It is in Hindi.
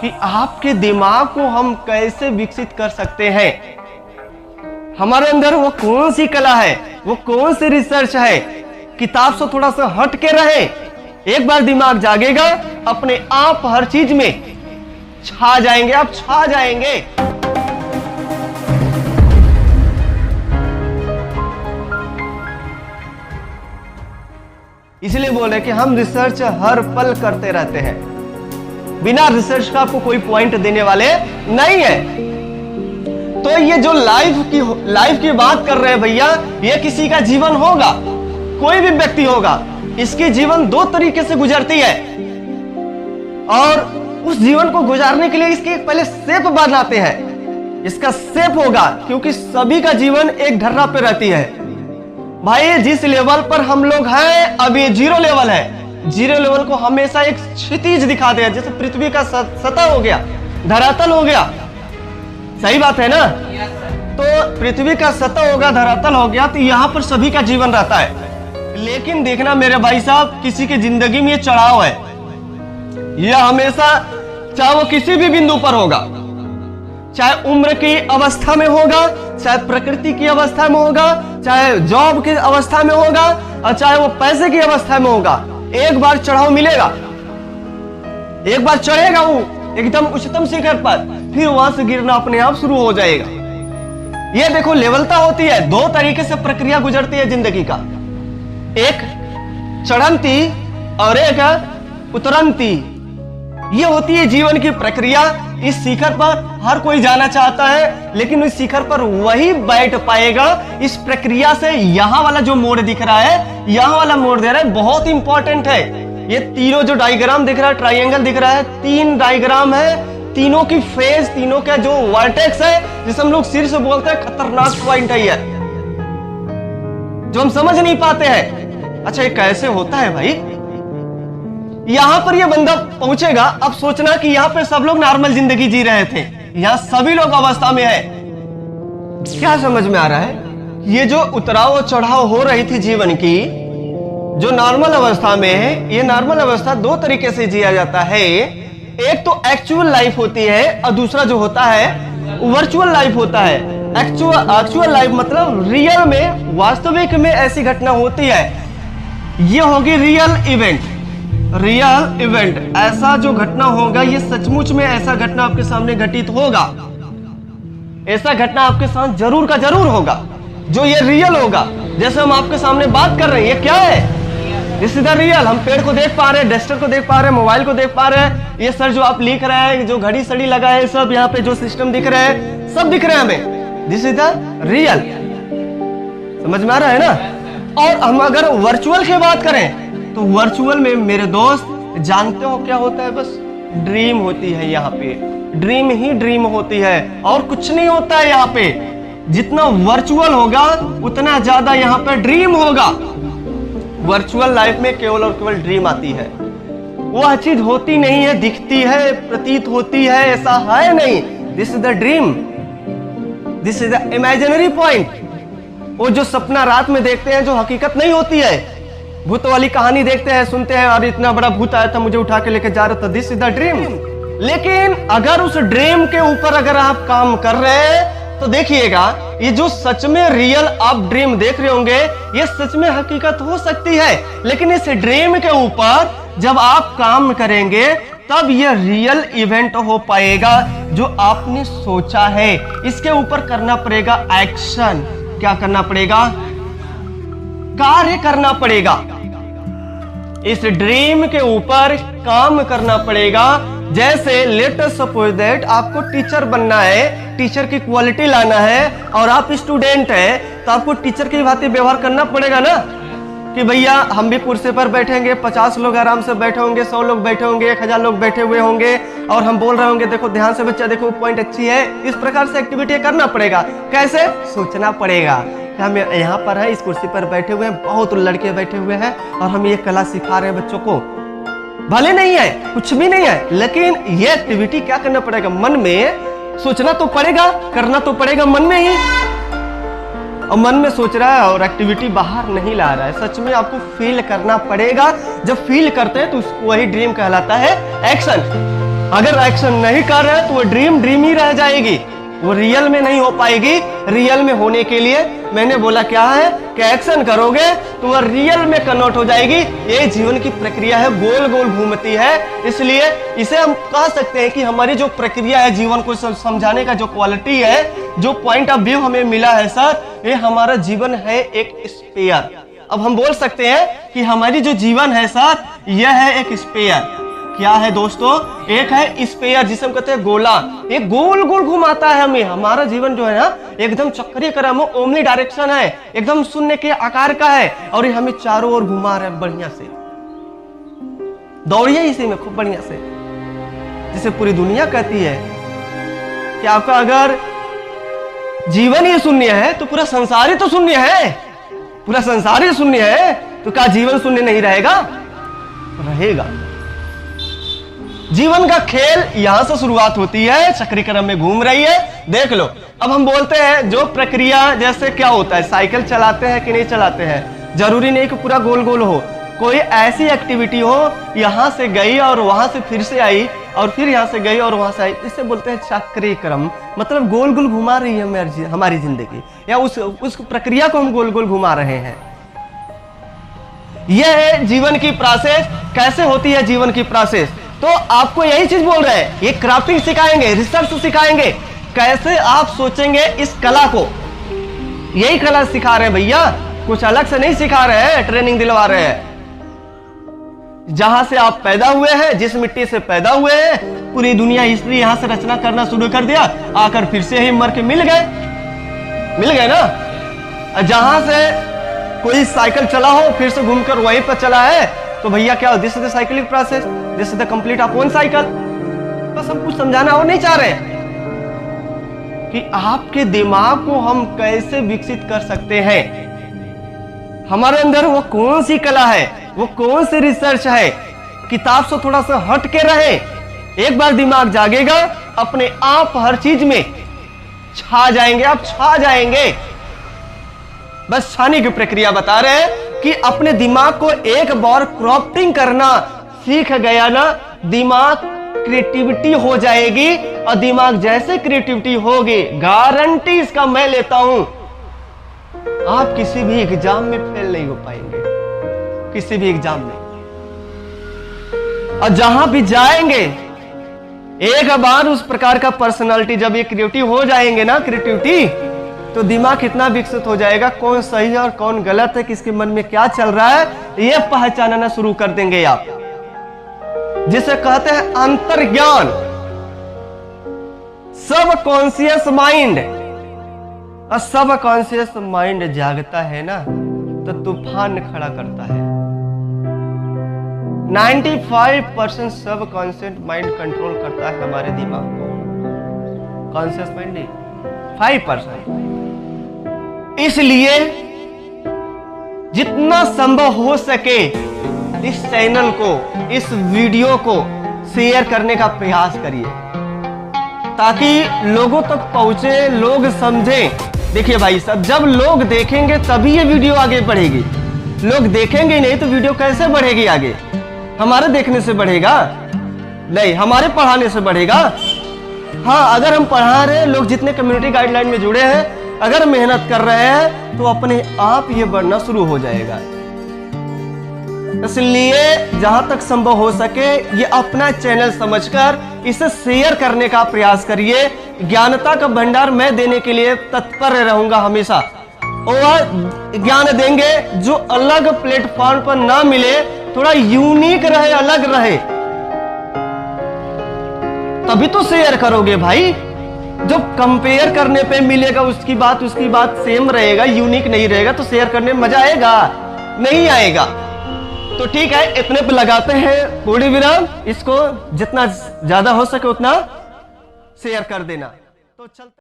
कि आपके दिमाग को हम कैसे विकसित कर सकते हैं। हमारे अंदर वो कौन सी कला है, वो कौन सी रिसर्च है। किताब से थोड़ा सा हट के रहे, एक बार दिमाग जागेगा अपने आप हर चीज में छा जाएंगे, आप छा जाएंगे। इसलिए बोले कि हम रिसर्च हर पल करते रहते हैं। बिना रिसर्च का आपको कोई पॉइंट देने वाले नहीं है। तो ये जो लाइफ की बात कर रहे हैं भैया, ये किसी का जीवन होगा, कोई भी व्यक्ति होगा, इसकी जीवन दो तरीके से गुजरती है और उस जीवन को गुजारने के लिए इसके पहले शेप बनाते हैं। इसका शेप होगा क्योंकि सभी का जीवन एक ढर्रा पे रहती है। भाई जिस लेवल पर हम लोग हैं अभी जीरो लेवल है। जीरो लेवल को हमेशा एक क्षितिज दिखाते हैं, जैसे पृथ्वी का सतह हो गया, धरातल हो गया। सही बात है ना? तो पृथ्वी का सतह होगा, धरातल हो गया, तो यहां पर सभी का जीवन रहता है। लेकिन देखना मेरे भाई साहब, किसी की जिंदगी में ये चढ़ाव है, यह हमेशा चाहे वो किसी भी बिंदु पर होगा, चाहे उम्र की अवस्था में होगा, चाहे प्रकृति की अवस्था में होगा, चाहे जॉब की अवस्था में होगा, और चाहे वो पैसे की अवस्था में होगा। एक बार चढ़ाव मिलेगा, एक बार चढ़ेगा वो एकदम उच्चतम शिखर पर, फिर वहां से गिरना अपने आप शुरू हो जाएगा। ये देखो लेवलता होती है, दो तरीके से प्रक्रिया गुजरती है जिंदगी का, एक चढ़ंती और एक उतरंती। ये होती है जीवन की प्रक्रिया। इस शिखर पर हर कोई जाना चाहता है, लेकिन इस शिखर पर वही बैठ पाएगा। इस प्रक्रिया से यहां वाला जो मोड़ दिख रहा है, यहां वाला मोड़ दे रहा है, बहुत इंपॉर्टेंट है। ये तीनों जो डायग्राम दिख रहा है, ट्राइंगल दिख रहा है, तीन डायग्राम है, तीनों की फेज, तीनों का जो वर्टेक्स है, जिसे हम लोग सिर से बोलते हैं, खतरनाक पॉइंट है ये, जो हम समझ नहीं पाते हैं। अच्छा ये कैसे होता है भाई? यहां पर ये बंदा पहुंचेगा, अब सोचना कि यहां पे सब लोग नॉर्मल जिंदगी जी रहे थे, यहां सभी लोग अवस्था में है। क्या समझ में आ रहा है? ये जो उतराव और चढ़ाव हो रही थी जीवन की, जो नॉर्मल अवस्था में है, ये नॉर्मल अवस्था दो तरीके से जिया जाता है। एक तो एक्चुअल लाइफ होती है और दूसरा जो होता है वर्चुअल लाइफ होता है। एक्चुअल लाइफ मतलब रियल में, वास्तविक में ऐसी घटना होती है। ये होगी रियल इवेंट। रियल इवेंट, ऐसा जो घटना होगा, ये सचमुच में ऐसा घटना आपके सामने घटित होगा। ऐसा घटना आपके साथ जरूर का जरूर होगा, जो ये रियल होगा। जैसे हम आपके सामने बात कर रहे हैं, ये क्या है? This is the real. हम पेड़ को देख पा रहे हैं, डस्टर को देख पा रहे हैं, मोबाइल को देख पा रहे हैं, ये सर जो आप लिख रहे हैं, जो घड़ी सड़ी लगा है, सब यहाँ पे जो सिस्टम दिख रहे हैं, सब दिख रहे हैं हमें। This is the real. समझ में आ रहा है ना? और हम अगर वर्चुअल की बात करें, तो वर्चुअल में मेरे दोस्त जानते हो क्या होता है? बस ड्रीम होती है। यहाँ पे ड्रीम ही ड्रीम होती है और कुछ नहीं होता है। यहाँ पे जितना वर्चुअल होगा उतना ज्यादा यहाँ पे ड्रीम होगा। वर्चुअल लाइफ में केवल और केवल ड्रीम आती है, वह चीज होती नहीं है, दिखती है, प्रतीत होती है, ऐसा है नहीं। This is the dream, this is the imaginary point. वो जो सपना रात में देखते हैं, जो हकीकत नहीं होती है, भूत वाली कहानी देखते हैं, सुनते हैं, और इतना बड़ा भूत आया था मुझे उठा के लेके जा रहा था, दिस इज द ड्रीम। लेकिन अगर उस ड्रीम के ऊपर अगर आप काम कर रहे हैं, तो देखिएगा ये जो सच में रियल आप ड्रीम देख रहे होंगे, ये सच में हकीकत हो सकती है। लेकिन इस ड्रीम के ऊपर जब आप काम करेंगे, तब ये रियल इवेंट हो पाएगा जो आपने सोचा है। इसके ऊपर करना पड़ेगा एक्शन। क्या करना पड़ेगा? कार्य करना पड़ेगा। इस ड्रीम के ऊपर काम करना पड़ेगा। जैसे लेट अस सपोज दैट आपको टीचर बनना है, टीचर की क्वालिटी लाना है, और आप स्टूडेंट है, तो आपको टीचर की भांति व्यवहार करना पड़ेगा ना, कि भैया हम भी कुर्सी पर बैठेंगे, 50 लोग आराम से बैठे होंगे, 100 लोग बैठे होंगे, 1000 लोग बैठे हुए होंगे, और हम बोल रहे होंगे देखो ध्यान से बच्चा, देखो पॉइंट अच्छी है। इस प्रकार से एक्टिविटी करना पड़ेगा। कैसे? सोचना पड़ेगा। हम यहाँ पर है, इस कुर्सी पर बैठे हुए हैं, बहुत लड़के बैठे हुए हैं, और हम ये कला सिखा रहे हैं बच्चों को। भले नहीं है, कुछ भी नहीं है, लेकिन ये एक्टिविटी क्या करना पड़ेगा? मन में सोचना तो पड़ेगा, करना तो पड़ेगा मन में ही। और मन में सोच रहा है और एक्टिविटी बाहर नहीं ला रहा है, सच में आपको फील करना पड़ेगा। जब फील करते हैं तो वही ड्रीम कहलाता है एक्शन। अगर एक्शन नहीं कर रहे तो वो ड्रीम ही रह जाएगी, वो रियल में नहीं हो पाएगी। रियल में होने के लिए मैंने बोला क्या है कि एक्शन करोगे तो वह रियल में कन्वर्ट हो जाएगी। ये जीवन की प्रक्रिया है, गोल गोल घूमती है। इसलिए इसे हम कह सकते हैं कि हमारी जो प्रक्रिया है, जीवन को समझाने का जो क्वालिटी है, जो पॉइंट ऑफ व्यू हमें मिला है सर, ये हमारा जीवन है एक स्पेयर। अब हम बोल सकते हैं कि हमारी जो जीवन है सर, यह है एक स्पेयर। क्या है दोस्तों? एक है स्पेयर, जिसे हम कहते हैं गोला। एक गोल गोल घुमाता है हमें। हमारा जीवन जो है ना, एकदम चक्रीय क्रम, ओमनी डायरेक्शन है, एकदम शून्य के आकार का है, और ये हमें चारों ओर घुमा रहा है बढ़िया से। दौड़िए इसी में खूब बढ़िया से, जिसे पूरी दुनिया कहती है कि आपका अगर जीवन ही शून्य है तो पूरा संसार ही तो शून्य है। पूरा संसार ही शून्य है तो क्या जीवन शून्य नहीं रहेगा? रहेगा। जीवन का खेल यहां से शुरुआत होती है, चक्रीय क्रम में घूम रही है। देख लो, अब हम बोलते हैं जो प्रक्रिया, जैसे क्या होता है, साइकिल चलाते हैं कि नहीं चलाते हैं, जरूरी नहीं कि पूरा गोल गोल हो। कोई ऐसी एक्टिविटी हो, यहां से गई और वहां से फिर से आई, और फिर यहां से गई और वहां से आई, इसे बोलते हैं चक्रीय क्रम। मतलब गोल गोल घुमा रही है हमारी जिंदगी, या उस प्रक्रिया को हम गोल गोल घुमा रहे हैं। यह है जीवन की प्रोसेस। कैसे होती है जीवन की प्रोसेस? तो आपको यही चीज बोल रहे हैं, ये क्राफ्टिंग सिखाएंगे, रिसर्च सिखाएंगे, कैसे आप सोचेंगे इस कला को। यही कला सिखा रहे हैं भैया, कुछ अलग से नहीं सिखा रहे हैं, ट्रेनिंग दिलवा रहे हैं। जहां से आप पैदा हुए हैं, जिस मिट्टी से पैदा हुए हैं, पूरी दुनिया हिस्ट्री यहां से रचना करना शुरू कर दिया, आकर फिर से ही मर के मिल गए ना। जहां से कोई साइकिल चला हो, फिर से घूमकर वहीं पर चला है, तो भैया क्या, this is the cyclic process, this is the complete of one cycle. बस हम कुछ समझाना और नहीं चाह रहे कि आपके दिमाग को हम कैसे विकसित कर सकते हैं। हमारे अंदर वो कौन सी कला है, वो कौन सी रिसर्च है। किताब से थोड़ा सा हट के रहे, एक बार दिमाग जागेगा, अपने आप हर चीज में छा जाएंगे, आप छा जाएंगे। बस छाने की प्रक्रिया बता रहे हैं कि अपने दिमाग को एक बार क्रॉफ्टिंग करना सीख गया ना, दिमाग क्रिएटिविटी हो जाएगी। और दिमाग जैसे क्रिएटिविटी होगी, गारंटी इसका मैं लेता हूं, आप किसी भी एग्जाम में फेल नहीं हो पाएंगे, किसी भी एग्जाम में। और जहां भी जाएंगे, एक बार उस प्रकार का पर्सनालिटी जब ये क्रिएटिव हो जाएंगे ना, क्रिएटिविटी, तो दिमाग कितना विकसित हो जाएगा, कौन सही है और कौन गलत है, किसके मन में क्या चल रहा है, यह पहचानना शुरू कर देंगे आप, जिसे कहते हैं अंतर्ज्ञान, सब कॉन्शियस माइंड। और सब कॉन्शियस माइंड जागता है ना, तो तूफान खड़ा करता है। 95% सब कॉन्शियस माइंड कंट्रोल करता है हमारे दिमाग को, कॉन्शियस माइंड नहीं, 5%। इसलिए जितना संभव हो सके इस चैनल को, इस वीडियो को शेयर करने का प्रयास करिए, ताकि लोगों तक पहुंचे, लोग समझें। देखिए भाई साहब, जब लोग देखेंगे तभी ये वीडियो आगे बढ़ेगी। लोग देखेंगे नहीं तो वीडियो कैसे बढ़ेगी आगे? हमारे देखने से बढ़ेगा नहीं, हमारे पढ़ाने से बढ़ेगा। हाँ, अगर हम पढ़ा रहे हैं, लोग जितने कम्युनिटी गाइडलाइन में जुड़े हैं, अगर मेहनत कर रहे हैं, तो अपने आप ये बढ़ना शुरू हो जाएगा। इसलिए जहां तक संभव हो सके ये अपना चैनल समझकर इसे शेयर करने का प्रयास करिए। ज्ञानता का भंडार मैं देने के लिए तत्पर रहूंगा हमेशा, और ज्ञान देंगे जो अलग प्लेटफॉर्म पर ना मिले, थोड़ा यूनिक रहे, अलग रहे, तभी तो शेयर करोगे भाई। जो कंपेयर करने पे मिलेगा उसकी बात सेम रहेगा, यूनिक नहीं रहेगा, तो शेयर करने में मजा आएगा? नहीं आएगा। तो ठीक है, इतने पे लगाते हैं पूर्ण विराम। इसको जितना ज्यादा हो सके उतना शेयर कर देना। तो चलते